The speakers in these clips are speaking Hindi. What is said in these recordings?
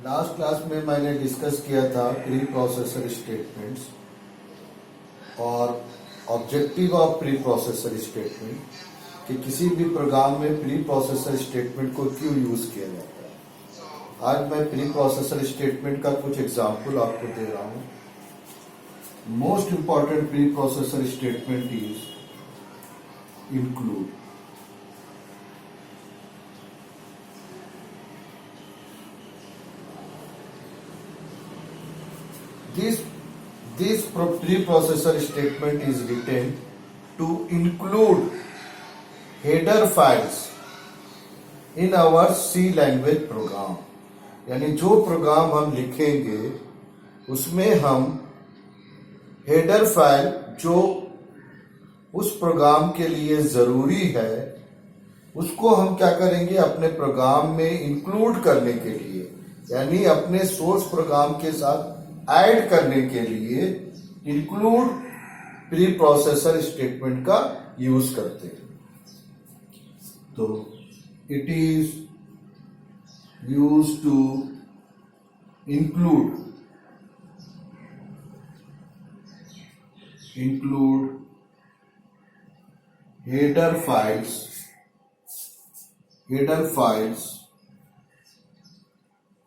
लास्ट क्लास में मैंने डिस्कस किया था प्री प्रोसेसर स्टेटमेंट्स और objective of pre processor statement कि किसी भी प्रोग्राम में प्री प्रोसेसर स्टेटमेंट को क्यों यूज किया जाता है। आज मैं प्री प्रोसेसर स्टेटमेंट का कुछ एग्जांपल आपको दे रहा हूँ। Most important pre processor statement is include. This preprocessor statement is written to include header files in our C language program। यानी जो प्रोग्राम हम लिखेंगे उसमें हम हेडर फाइल जो उस प्रोग्राम के लिए जरूरी है उसको हम क्या करेंगे अपने प्रोग्राम में इंक्लूड करने के लिए, यानी अपने सोर्स प्रोग्राम के साथ ऐड करने के लिए इंक्लूड प्री प्रोसेसर स्टेटमेंट का यूज करते हैं। तो it is use to include header files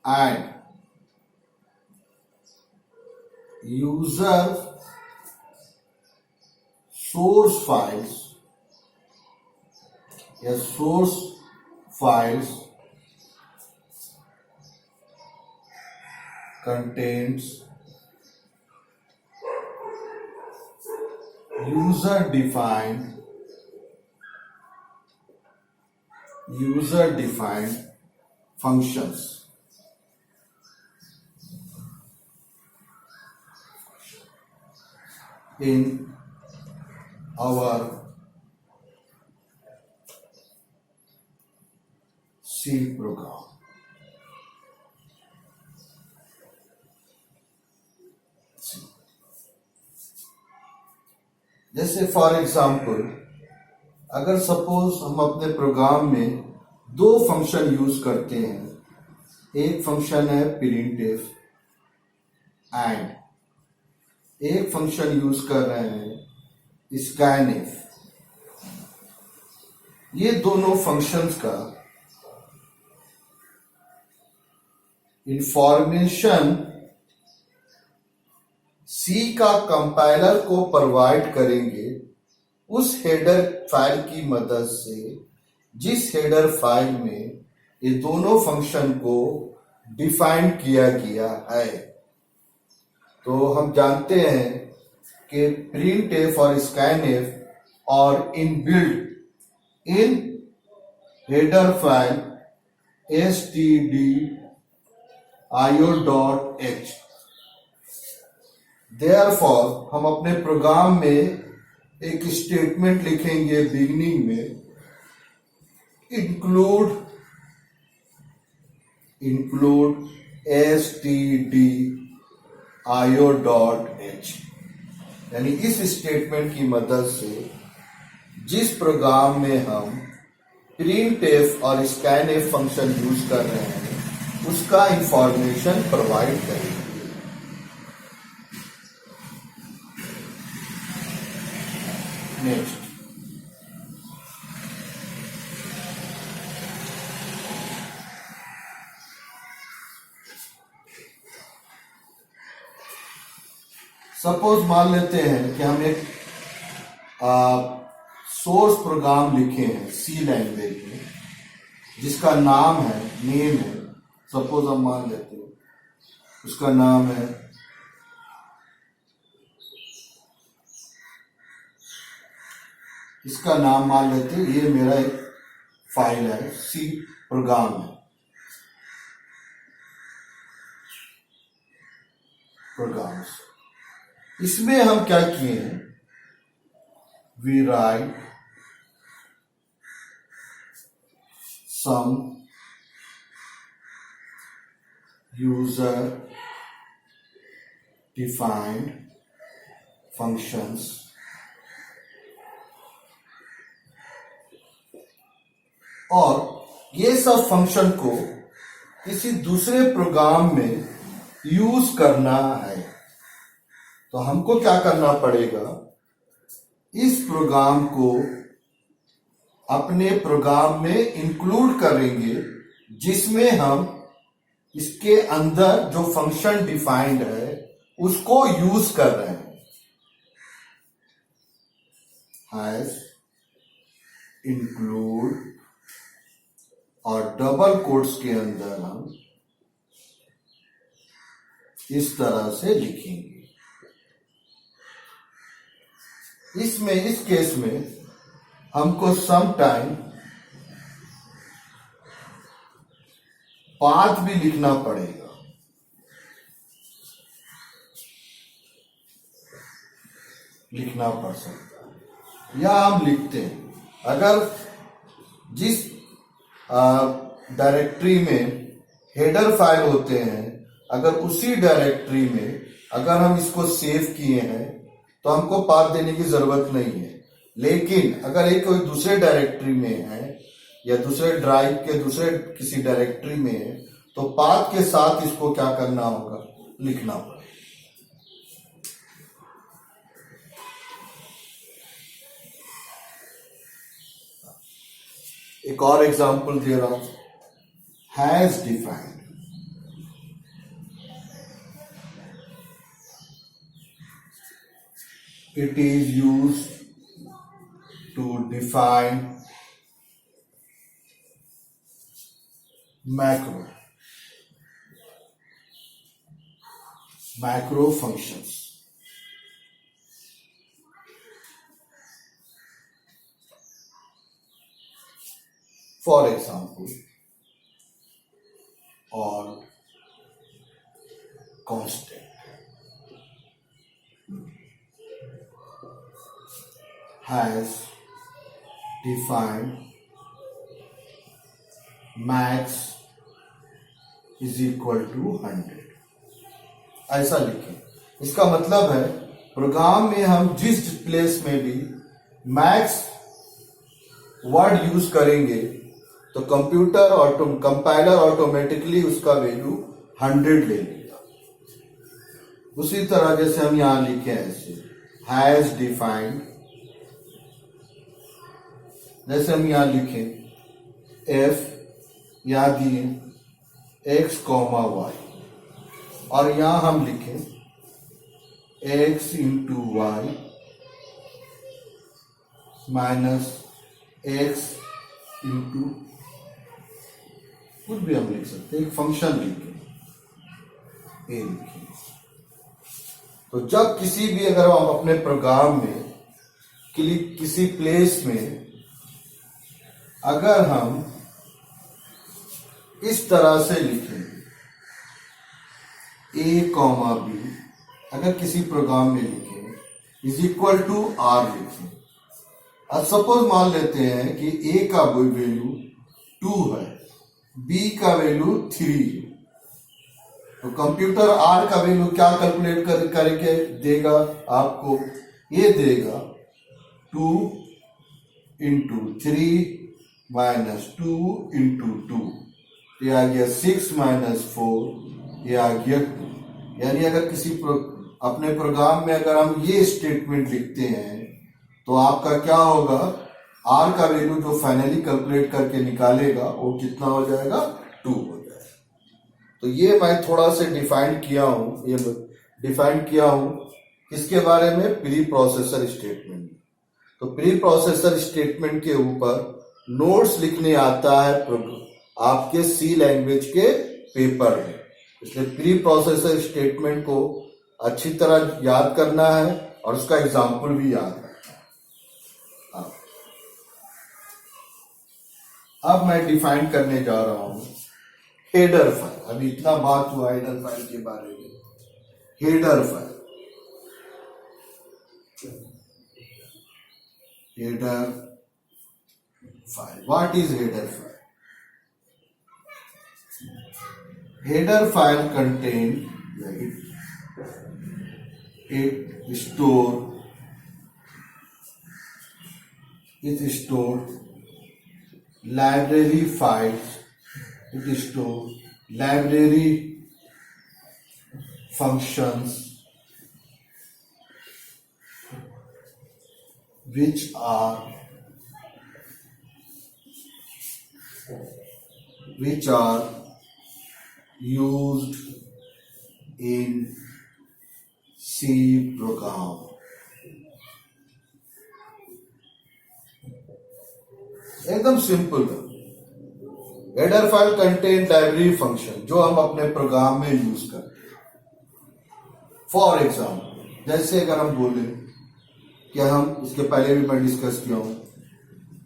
and user source files contains user defined functions in our C program। जैसे फॉर एग्जाम्पल अगर सपोज हम अपने प्रोग्राम में दो फंक्शन यूज करते हैं, एक फंक्शन है printf एंड एक फंक्शन यूज कर रहे हैं scanf। ये दोनों फंक्शंस का इंफॉर्मेशन सी का कंपाइलर को प्रोवाइड करेंगे उस हेडर फाइल की मदद से जिस हेडर फाइल में ये दोनों फंक्शन को डिफाइन किया गया है। तो हम जानते हैं कि printf और scanf और इनबिल्ट इन हेडर फाइल stdio.h। देयरफॉर हम अपने प्रोग्राम में एक स्टेटमेंट लिखेंगे बिगिनिंग में इंक्लूड stdio.h। यानी इस स्टेटमेंट की मदद से जिस प्रोग्राम में हम printf और scanf फंक्शन यूज कर रहे हैं उसका इंफॉर्मेशन प्रोवाइड करेंगे। नेक्स्ट, सपोज मान लेते हैं कि हम एक सोर्स प्रोग्राम लिखे हैं सी लैंग्वेज में जिसका नेम है, सपोज हम मान लेते हैं उसका नाम है इसका नाम मान लेते हैं, ये मेरा एक फाइल है सी प्रोग्राम है प्रोग्राम्स। इसमें हम क्या किए हैं, we write some user defined functions और ये सब फंक्शन को किसी दूसरे प्रोग्राम में यूज करना है, तो हमको क्या करना पड़ेगा, इस प्रोग्राम को अपने प्रोग्राम में इंक्लूड करेंगे जिसमें हम इसके अंदर जो फंक्शन डिफाइंड है उसको यूज कर रहे हैं। हैज इंक्लूड और डबल कोट्स के अंदर हम इस तरह से लिखेंगे। इसमें इस केस में हमको सम टाइम पाथ भी लिखना पड़ेगा। लिखना पड़ सकता है या हम लिखते हैं, अगर जिस डायरेक्टरी में हेडर फाइल होते हैं, अगर उसी डायरेक्टरी में अगर हम इसको सेव किए हैं तो हमको पाथ देने की जरूरत नहीं है। लेकिन अगर एक कोई दूसरे डायरेक्टरी में है या दूसरे ड्राइव के दूसरे किसी डायरेक्टरी में है तो पाथ के साथ इसको क्या करना होगा, लिखना पड़ेगा। एक और एग्जांपल दे रहा हूं, has defined. It is used to define macro functions. For example, or constant. Has defined max is equal to 100। ऐसा लिखें। इसका मतलब है प्रोग्राम में हम जिस प्लेस में भी मैक्स वर्ड यूज करेंगे तो कंपाइलर ऑटोमेटिकली उसका वैल्यू 100 ले लेगा। उसी तरह जैसे हम यहां लिखे ऐसे, हैज डिफाइंड, जैसे हम यहां लिखें एफ, यहां दिए एक्स कॉमा वाई, और यहां हम लिखें x into y minus x into, कुछ भी हम लिख सकते हैं, एक फंक्शन लिखें ए लिखें। तो जब किसी भी अगर हम अपने प्रोग्राम में किसी प्लेस में अगर हम इस तरह से लिखें ए कॉमा बी, अगर किसी प्रोग्राम में लिखें इज इक्वल टू आर लिखें। अब सपोज मान लेते हैं कि ए का वैल्यू 2 है, बी का वैल्यू 3 है, तो कंप्यूटर आर का वैल्यू क्या कैलकुलेट करके देगा आपको, ये देगा 2 इंटू 3 माइनस 2 इंटू 2, ये आ गया 6 माइनस 4, ये आ गया 2। यानी अगर किसी अपने प्रोग्राम में अगर हम ये स्टेटमेंट लिखते हैं तो आपका क्या होगा, आर का वैल्यू जो फाइनली कैलकुलेट करके निकालेगा वो कितना हो जाएगा, 2 हो जाएगा। तो ये मैं थोड़ा से डिफाइन किया हूं किसके बारे में, प्री प्रोसेसर स्टेटमेंट। तो प्री प्रोसेसर स्टेटमेंट के ऊपर नोट्स लिखने आता है आपके सी लैंग्वेज के पेपर में, इसलिए प्री प्रोसेसर स्टेटमेंट को अच्छी तरह याद करना है और उसका एग्जाम्पल भी याद रखना है। अब मैं डिफाइन करने जा रहा हूं हेडर फाइल। अभी इतना बात हुआ हेडर फाइल के बारे में। Header file, header file. What is header file? Header file contain it store library files. It store library functions which are used in C program. एकदम सिंपल है। Header file contain library function जो हम अपने प्रोग्राम में यूज करते हैं। फॉर एग्जाम्पल, जैसे अगर हम बोले कि हम इसके पहले भी मैं डिस्कस किया हूं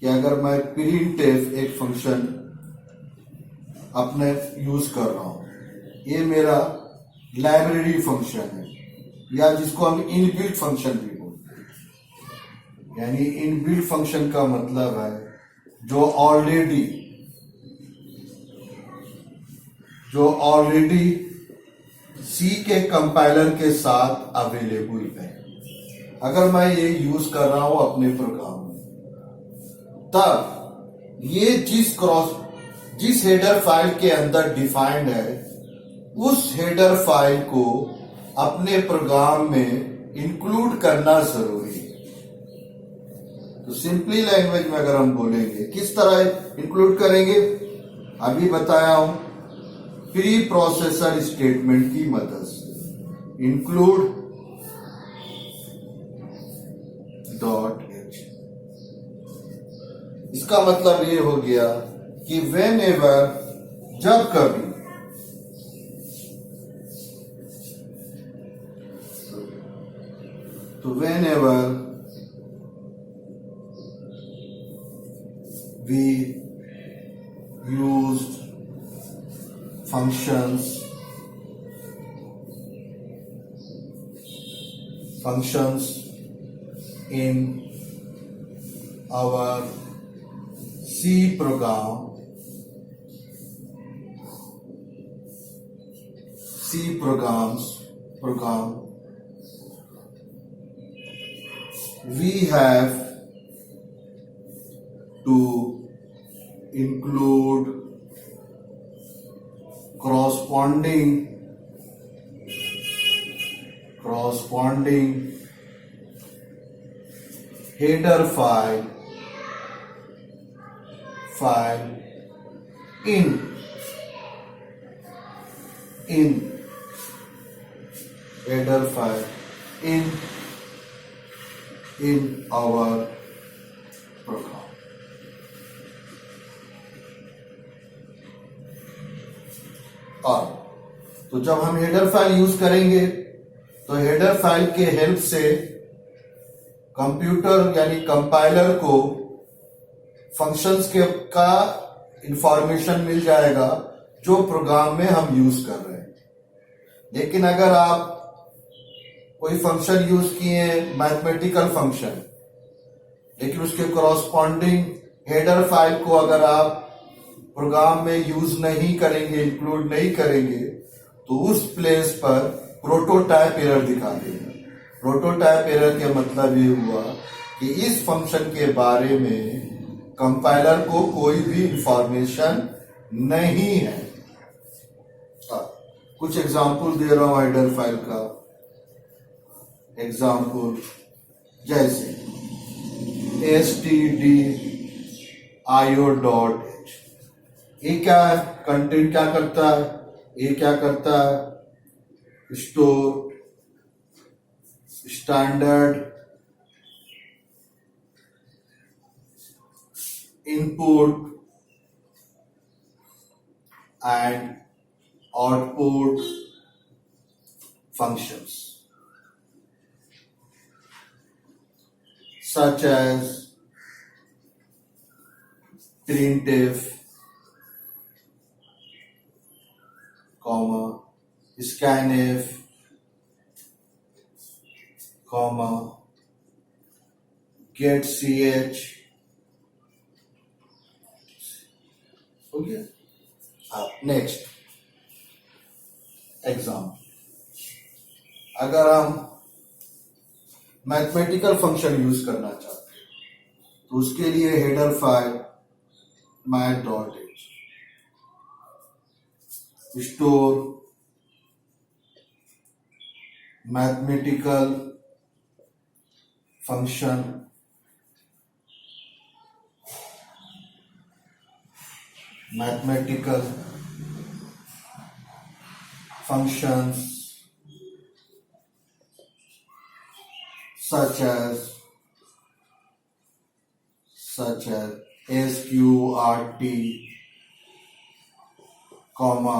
कि अगर मैं प्रिंटफ एक फंक्शन अपने यूज कर रहा हूं, ये मेरा लाइब्रेरी फंक्शन है या जिसको हम इनबिल्ट फंक्शन भी बोलते हैं। यानी इनबिल्ट फंक्शन का मतलब है जो ऑलरेडी सी के कंपाइलर के साथ अवेलेबल है। अगर मैं ये यूज कर रहा हूं अपने प्रोग्राम में, तब ये जिस हेडर फाइल के अंदर डिफाइंड है उस हेडर फाइल को अपने प्रोग्राम में इंक्लूड करना जरूरी है। तो सिंपली लैंग्वेज में अगर हम बोलेंगे किस तरह इंक्लूड करेंगे, अभी बताया हूं प्री प्रोसेसर स्टेटमेंट की मदद से। इंक्लूड .h, इसका मतलब ये हो गया कि वेन एवर, जब कभी तो whenever we use functions in our C program, we have to include corresponding header file in header file in our program. और तो जब हम हेडर फाइल यूज करेंगे तो हेडर फाइल के हेल्प से कंप्यूटर यानी कंपाइलर को फंक्शंस का इंफॉर्मेशन मिल जाएगा जो प्रोग्राम में हम यूज कर रहे हैं। लेकिन अगर आप कोई फंक्शन यूज किए मैथमेटिकल फंक्शन, लेकिन उसके कॉरस्पॉन्डिंग हेडर फाइल को अगर आप प्रोग्राम में यूज नहीं करेंगे, इंक्लूड नहीं करेंगे, तो उस प्लेस पर प्रोटोटाइप एरर दिखा देगा। प्रोटोटाइप एरर के मतलब ये हुआ कि इस फंक्शन के बारे में कंपाइलर को कोई भी इंफॉर्मेशन नहीं है। कुछ एग्जाम्पल दे रहा हूं हेडर फाइल का। एग्जाम्पल जैसे stdio.h, ये क्या है, कंटेंट क्या करता है, ये क्या करता है, store standard input and output functions such as printf, scanf, getch। हो गया। नेक्स्ट एग्जाम्पल, अगर हम मैथमेटिकल फंक्शन यूज करना चाहते हैं तो उसके लिए header file math.h, store mathematical function mathematical functions such as sqrt, comma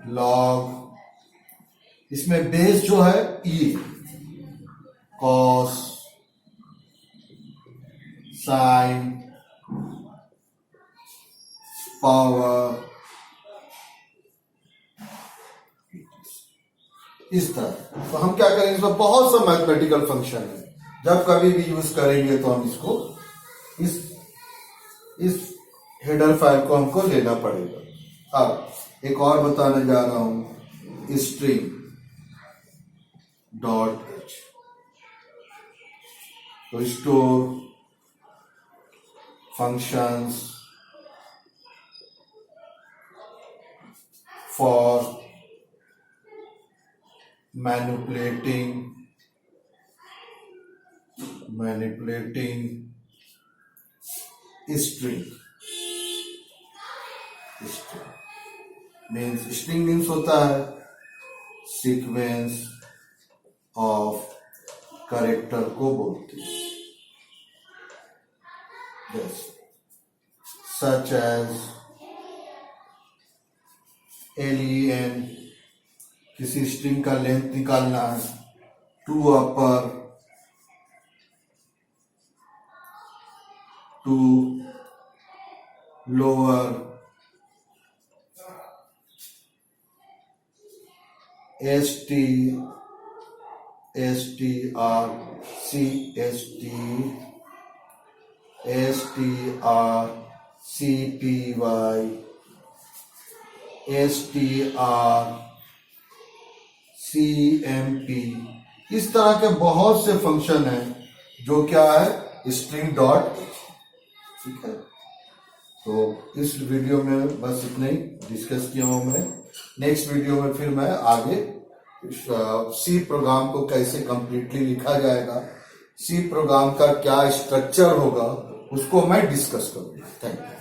log, इसमें बेस जो है ई, cos, sin, पावर, इस तरह। तो हम क्या करेंगे, इसमें बहुत सा मैथमेटिकल फंक्शन है, जब कभी भी यूज करेंगे तो हम इसको इस हेडर फाइल को हमको लेना पड़ेगा। अब एक और बताने जा रहा हूं, स्ट्रिंग डॉट एच। तो store functions for manipulating string means होता है सीक्वेंस ऑफ कैरेक्टर को बोलते हैं, such as len, किसी स्ट्रिंग का लेंथ निकालना है, to upper, to lower, CMP, इस तरह के बहुत से फंक्शन हैं जो क्या है, स्ट्रिंग डॉट। ठीक है, तो इस वीडियो में बस इतना ही डिस्कस किया हूं मैं। नेक्स्ट वीडियो में फिर मैं आगे सी प्रोग्राम को कैसे कंप्लीटली लिखा जाएगा, सी प्रोग्राम का क्या स्ट्रक्चर होगा, उसको मैं डिस्कस करूंगा। Thank you.